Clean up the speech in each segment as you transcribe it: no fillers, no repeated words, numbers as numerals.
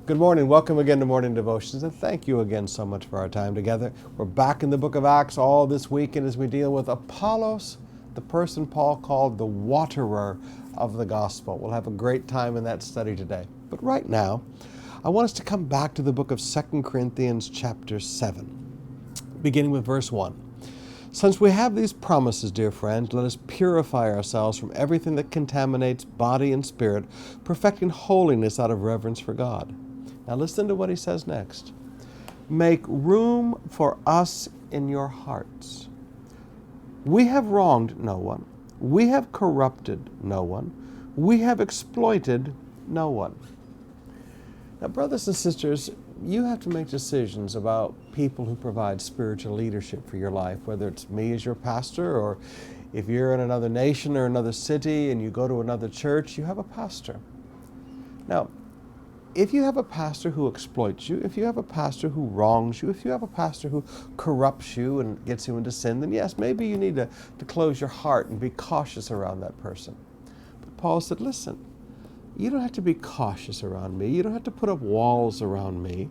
Good morning. Welcome again to Morning Devotions, and thank you again so much for our time together. We're back in the book of Acts all this weekend as we deal with Apollos, the person Paul called the waterer of the gospel. We'll have a great time in that study today. But right now, I want us to come back to the book of 2 Corinthians chapter 7, beginning with verse 1. Since we have these promises, dear friends, let us purify ourselves from everything that contaminates body and spirit, perfecting holiness out of reverence for God. Now listen to what he says next. Make room for us in your hearts. We have wronged no one. We have corrupted no one. We have exploited no one. Now, brothers and sisters, you have to make decisions about people who provide spiritual leadership for your life, whether it's me as your pastor, or if you're in another nation or another city and you go to another church, you have a pastor. Now, if you have a pastor who exploits you, if you have a pastor who wrongs you, if you have a pastor who corrupts you and gets you into sin, then yes, maybe you need to close your heart and be cautious around that person. But Paul said, listen, you don't have to be cautious around me. You don't have to put up walls around me.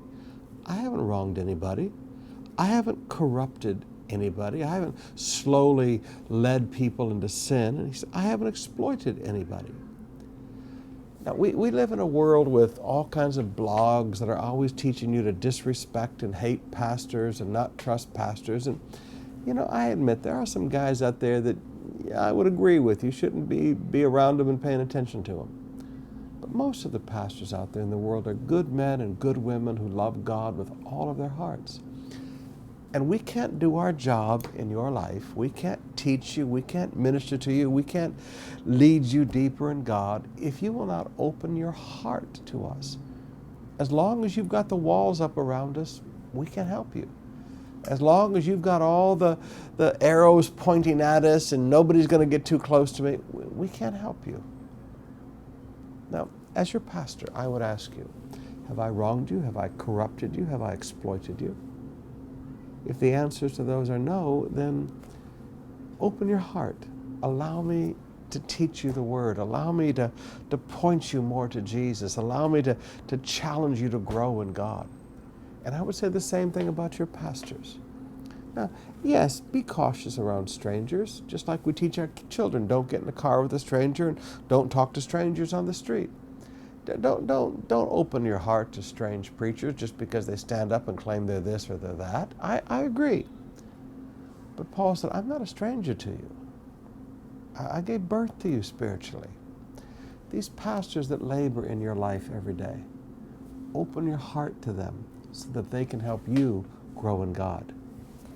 I haven't wronged anybody. I haven't corrupted anybody. I haven't slowly led people into sin. And he said, I haven't exploited anybody. Now, we live in a world with all kinds of blogs that are always teaching you to disrespect and hate pastors and not trust pastors. And, I admit there are some guys out there that I would agree with. You shouldn't be around them and paying attention to them. But most of the pastors out there in the world are good men and good women who love God with all of their hearts. And we can't do our job in your life. We can't teach you. We can't minister to you. We can't lead you deeper in God if you will not open your heart to us. As long as you've got the walls up around us, we can help you. As long as you've got all the arrows pointing at us and nobody's going to get too close to me, we can't help you. Now, as your pastor, I would ask you, have I wronged you? Have I corrupted you? Have I exploited you? If the answers to those are no, then open your heart. Allow me to teach you the Word. Allow me to point you more to Jesus. Allow me to challenge you to grow in God. And I would say the same thing about your pastors. Now, yes, be cautious around strangers, just like we teach our children. Don't get in a car with a stranger and don't talk to strangers on the street. Don't open your heart to strange preachers just because they stand up and claim they're this or they're that. I agree. But Paul said, I'm not a stranger to you. I gave birth to you spiritually. These pastors that labor in your life every day, open your heart to them so that they can help you grow in God.